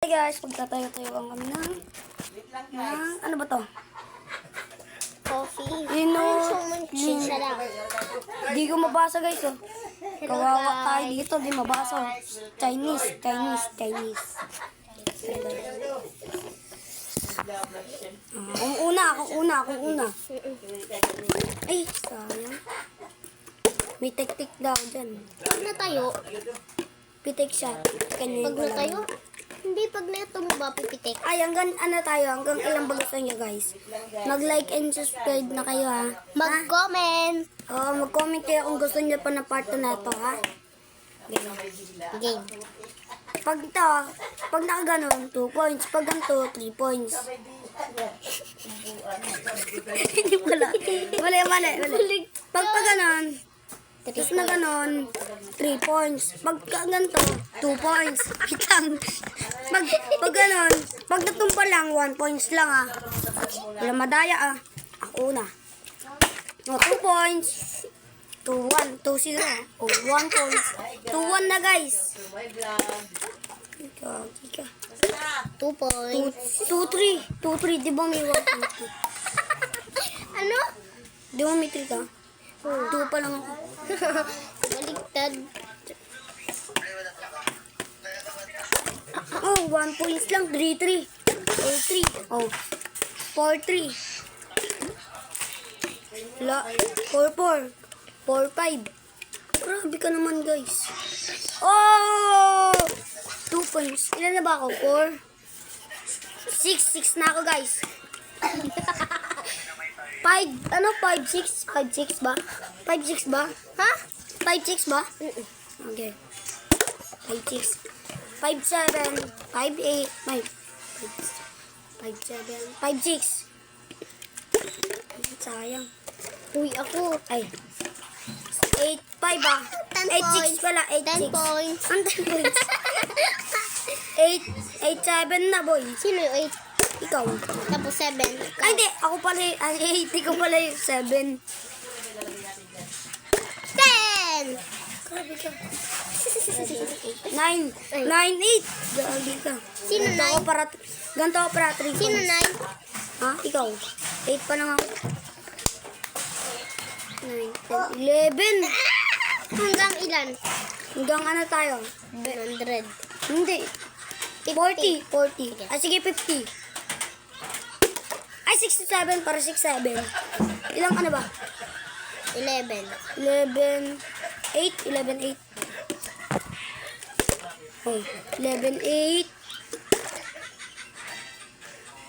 guys, magtatayo-tayo kami ng ano ba to? Coffee. Di ko mabasa guys oh. Kawawa tayo dito, di mabasa oh. Chinese. Kung una. Ay, sayang. May tik-tik daw dyan. Pag natayo, Pitik siya. pag natayo, hindi pag neto mo ba pipitik? Ay, hanggang ilang ba gusto niyo guys? Mag-like and subscribe na kayo ha. Mag-comment. Mag-comment kayo kung gusto niyo pa na part 2 na ito ha. Game. Pag nakaganon, 2 points. Pag ganito, 3 points. Hindi pala. Mali. Pag ganon, tapos na ganon, 3 points. Pag ganito, 2 points. Kitang. Pag ganon, pag natumpa lang, 1 points lang ah. Wala madaya ah. Ako na. 2 points. 2-1. 2-0. 1 points. 2-1 na guys. Ika. 2 points. 2-3. 2-3. Di ba may 1 point? Ano? Di ba may 3 ka? 2 pa lang ako. Baligtad. Oh, 1 points lang. 3-3. 8-3. Oh. 4-3. 4-4. 4-5. Grabe ka naman guys. Oh! 2 points. Ilan na ba ako? 4? 6 na ako guys. 5-6 ba? 5-6 ba? Ha? 5-6 ba? Okay. 5-6. 5-7. 5-8. 5-7. 5-6. Sayang. Uy, ako. Ay. 8-5 ah. 8-6 pala. 8-6. 10 points. Ang 10 points. 8-7 na boy. Sino yung 8? Ikaw. Tapos 7. Ay, hindi. Ako pala yung 8. Ikaw pala yung 7. 10! Grabe ka. 9. 9-8. Grabe ka. Sino 9? Ganito ako para 3 points. Sino 9? Ha? Ikaw. 8 pa lang ako. 9, 10, 11. Hanggang ilan? Hanggang ano tayo? 100. Hindi. 40. Ah, sige, 50. Ay, 67 para 67. Ilang ano ba? 11. 11, 8. 11, 8. Oh, 11, 8.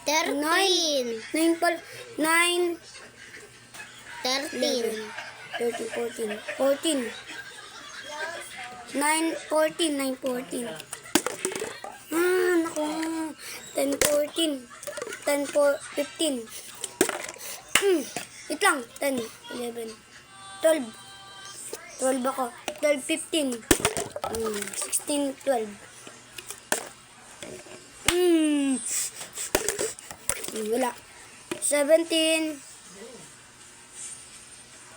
13. 9 pala. 9, 13. 13, 14. 9, 14. Ah, naku. 10, 14. 10, 15. Wait lang. 10, 11. 12. 12 ako. 12, 15. 16, 12. Wala. 17.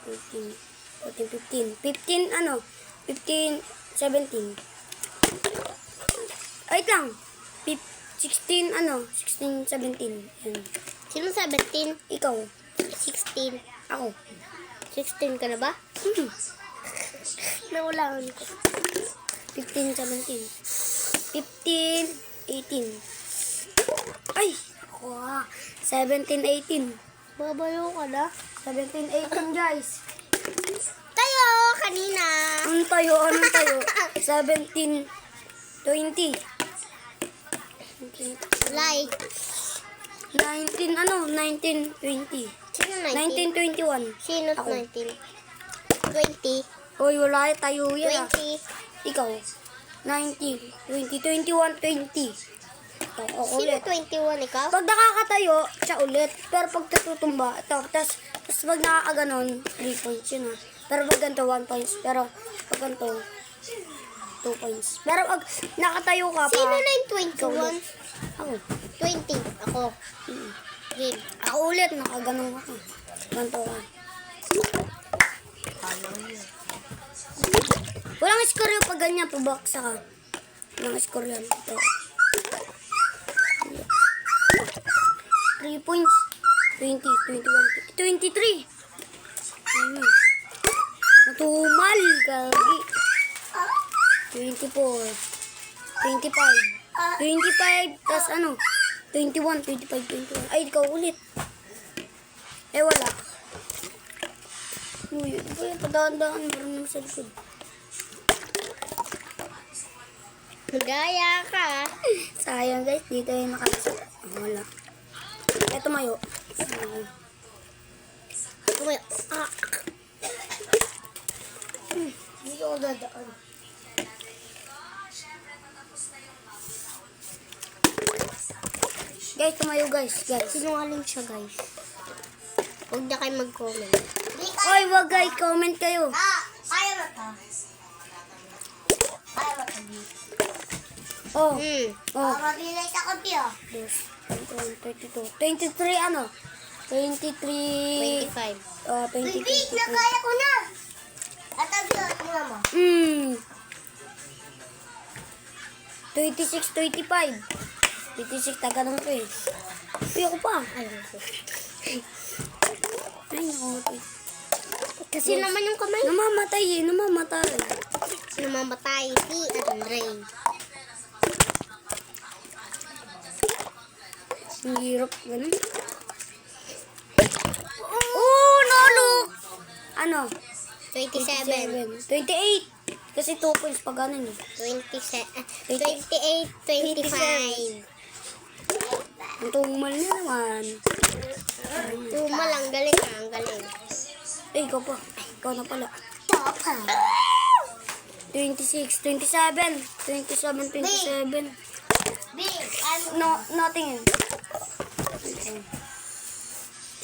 14, 15. 15, ano? 15, 17. Wait lang. 16, ano? 16, 17. Yan. Sino 17? Ikaw. 16. Ako. 16 ka na ba? Nawalaan ko. 15, 17. 15, 18. Ay! Ako 17, 18. Babayo ka na? 17, 18 guys. Tayo! Kanina! Anong tayo? 17, 20. Like. 19, 20. Sino 19, 19? 21. Sino Ako. 19? 20. Hoy, wala tayo yan ah. 20. Ikaw. 19, 20, 21, 20. Ako Sino ulit. 21 ikaw? Pag nakakatayo, siya ulit. Pero pag tutumba, tapos pag nakakaganon, 3 points yun ah. Pero pag ganito, 1 points. Pero pag ganito, 2 points. Pero pag nakatayo ka pa, Sino na yung ikaw 21? ulit. Ako. 20. Ako. Game. Ako ulit, nakaganon ako. Ganito ka. Walang score yung pag ganyan, pabaksa ka. Walang score yan. Ito. 23. Ayun. Matumal, gagi. 24. 25. 25, tas ano? 21, 25, 21. Ay, ikaw ulit. Eh, wala. Uy, ito pa yung padaan-daan. Marunong sa likod. Gaya ka. Sayang guys, dito yung nakalasa. Wala. Eto mayo. Kumaya. Ah. Hindi ako dadaan. Guys, tumayo guys. Sinungaling siya, guys. Huwag na kayo mag-comment. Oy, wag guys, comment kayo. Kaya mo to. Kaya mo to. Oh, oh. Mabilis ako, Pio. 22, 23 ano? 23. 25. 23. kaya ko na. At ang Pio, tingnan mo. 26, 25. 26, taganong ko eh. Uy, ako pa. Ay, naku. Kasi naman yung kamay. Namamatay eh, namamatay. Namamatay si Andre. Ang hirap, ganun. Oh, no, look! Ano? 27. 28. Kasi 2 points pa ganun eh. 28, 25. Ang tumal na naman. Tumal, ang galing ha, ang galing. Eh, ikaw pa. Ikaw na pala. 26, 27. 27, 27. Big, No, nothing.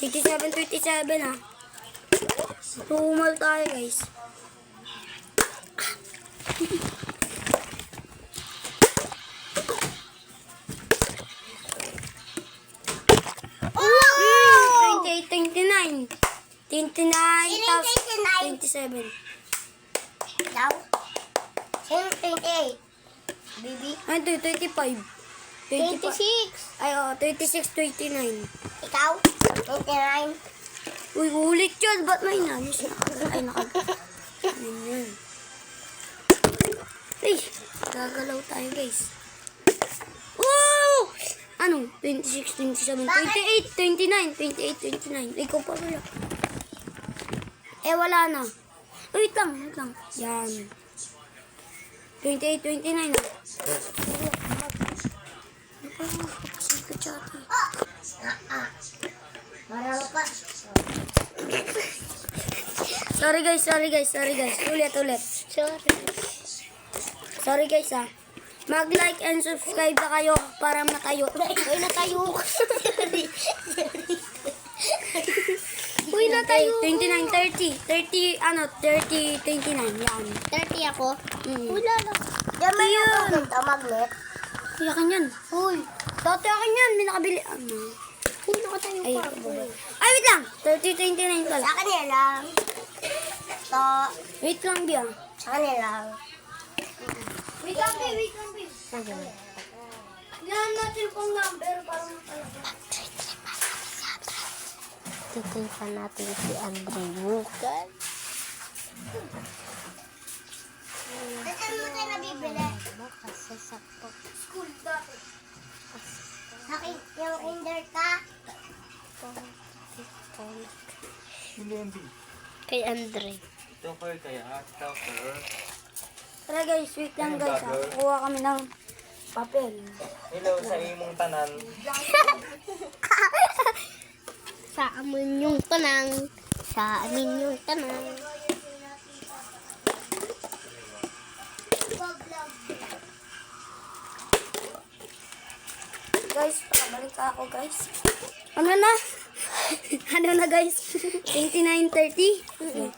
27, 27 ha. Tumal tayo guys. Oh! 28, 29. 29,027. Daw? Sino 28? Baby? Ay, 25. 26. Ay, 36, 29. Ikaw? 29. Uy, ulit yun. Ba't may nanis na? Ay, Ano yun? Ay, gagalaw tayo, guys. Woo! Ano? 26, 27, 28, 29, 28, 29. Ikaw pa wala. Eh, wala na. Wait lang. Yan. 28, 29 na. Napakapasang ka tsaka. Marami pa. Sorry guys. Ulit. Sorry guys ha. Mag-like and subscribe na kayo para matayo. Uy, natayo. Uy, natayo. 29, 30, 29. Yan. 30 ako. Wala lang. Yan may yung magnet. Uy, akin yan. Uy, dati akin yan. May nakabili. Uy, nakatayo Ay, pa. ay, wait lang. 30, 29 pala. Sa kanila lang. To. Wait lang, Bia. Sa kanila lang. Wait lang, Yan natin pong number para matalaga. Titingnan natin si Andre Bukan. Saan mo tayo nabibili? Kasi sakto. School dati. Akin, yung kinder ka? Kay Andre. Stoker kaya, stoker. Tara guys, wait lang guys. Kuha kami ng papel. Hello sa imong tanan. Sa amin yung tanang. Sa amin yung tanang. Guys, pakabalik ako guys. Ano na? Ano na guys? 29, 30?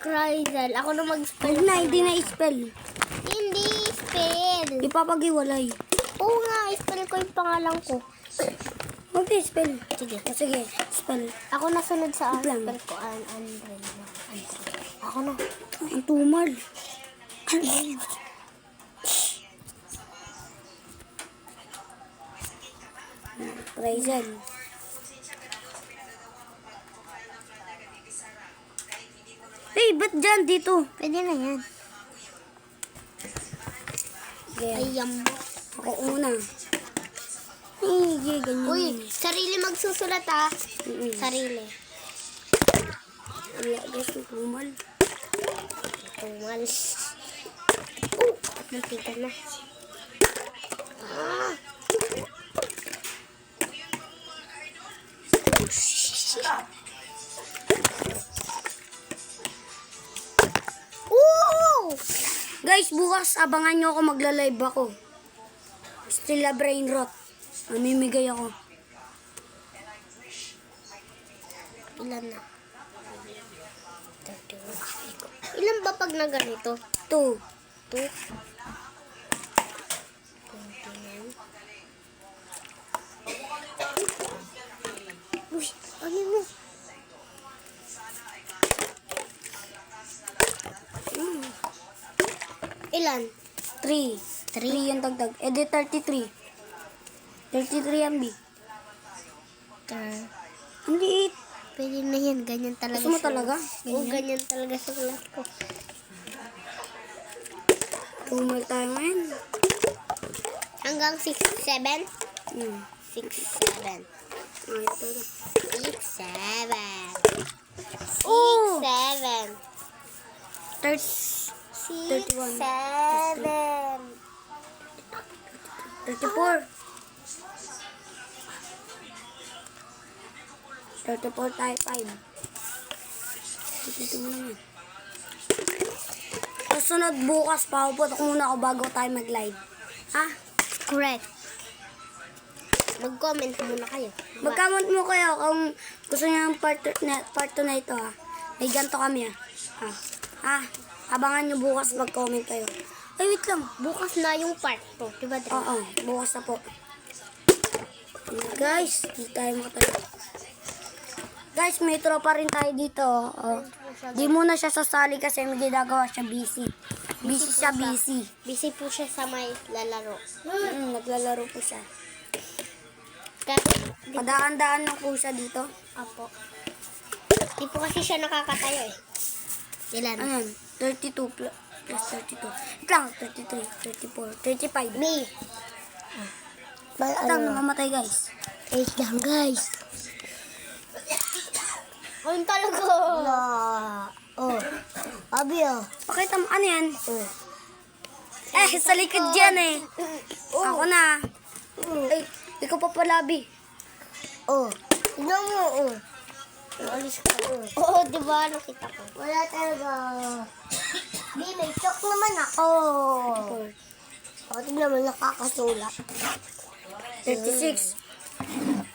Cryzel. Ako na mag-spell. Huwag na, hindi na i-spell. Hindi spell. Ipapagiwalay. Oo nga, spell ko yung pangalan ko. Huwag na i-spell. Sige. Sige, spell. Ako nasunod sa Wait lang. spell ko. Andre. Ako na. Ang tumal. Ano ba yan? Raizel. dyan, dito. Pwede na yan. Ay, Ayan. ako una. Ay, ganyan. Uy, sarili magsusulat ah. Mm-mm. Sarili. Wala, guys, tumal. Tumal. Muntika na. Ooh! Guys, bukas abangan nyo ako, magla-live ako. Still a brain rot. Mamimigay ako. Ilan na? 31. Ilan ba pag na ganito? 2. 2? 29. Uy, ano mo? Ilan? 3. 3 yung dagdag. Eh, di 33. 33 yan, B. Ang liit. Pwede na yan, ganyan talaga. Gusto mo siya. talaga? Oo, ganyan talaga sa class ko. Tumal tayo ngayon. Hanggang 6, 7? Hmm. 6, 7. Ay, ito. 6, 7. Oh! 7. 31. 7. 34. 34 tayo, 5. Ito mo naman. Kasunod bukas, pauputok muna ako bago tayo mag-live. Ha? Correct. Mag-comment muna kayo. Mag-comment mo kayo kung gusto niyo ng part 2 na ito, ha? May ganito kami, ha? Ha? Abangan niyo bukas, mag-comment kayo. Ay, wait lang. Bukas na yung part 2. Diba, Dre? Oo, bukas na po. Guys, hindi tayo makatayo. Guys, may tropa rin tayo dito. Oh. Di muna siya sasali kasi may ginagawa siya busy. Busy siya, busy. Busy po siya sa may lalaro. Naglalaro po siya. Kasi, Padaan-daan lang po siya dito. apo. Di po kasi siya nakakatayo eh. Ilan? Ayan, 32 plus 32. Ito lang, 33, 34, 35. Me. Ito lang, mamatay guys. 8 lang, guys. Ayun talaga. Oh. Abi, oh. Pakita mo, ano yan? Sa likod dyan eh. Ako na. Ay, ikaw pa pala, Bi. Oh. Tignan mo, oh. Alis ka, oh. Oo, diba? Nakita ko. Wala talaga. Di, may shock naman ako. Oh, tignan mo, nakakasulat. 36.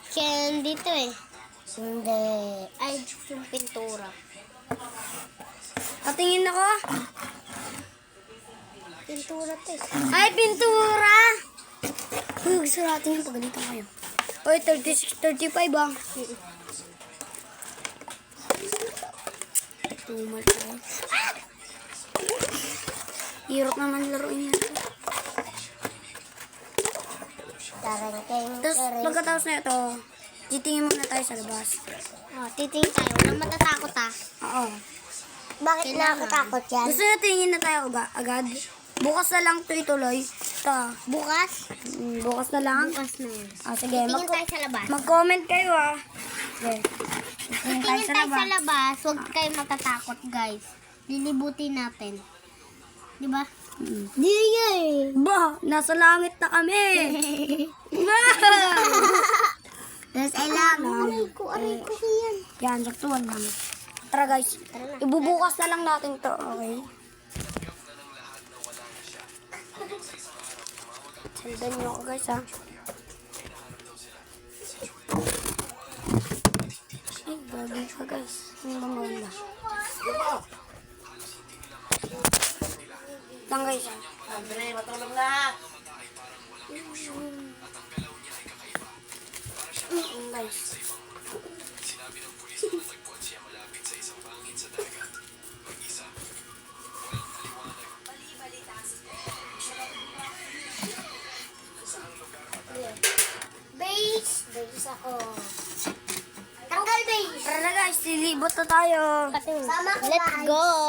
Kaya dito eh. Hindi. Ay, yung pintura. Patingin ako. Pintura to eh. Ay, pintura! Uy, gusto natin yung pagalitan kayo. Uy, 36, 35 ah. Tumal tayo. Hirap naman laruin yan. Tapos, pagkatapos na ito, titingin muna tayo sa labas. Oh, titingin tayo. Walang matatakot ah. Oo. Bakit nakakatakot yan? Gusto nyo tingin na tayo agad? Bukas na lang ito ituloy. Ito. Bukas? Bukas na lang. Bukas na yan. Sige, Tingin tayo sa labas. mag-comment kayo ah. Sige. Tingin tayo Tingin sa tayo sa labas. labas. Huwag kayo matatakot, guys. Lilibutin natin. Diba? Di eh. Ba, nasa langit na kami. Ba! Tapos ay lang. Aray ko yan. Yan, saktuan lang. Tara guys, ibubukas na lang natin to, okay? Sundan nyo ako guys, ha? Ay, babi ka guys. Ang mamanda. Lang guys, ha? Andre, matulog na! Guys. Base ako. Tanggal base. Tara na guys, lilibot na tayo. Let's go.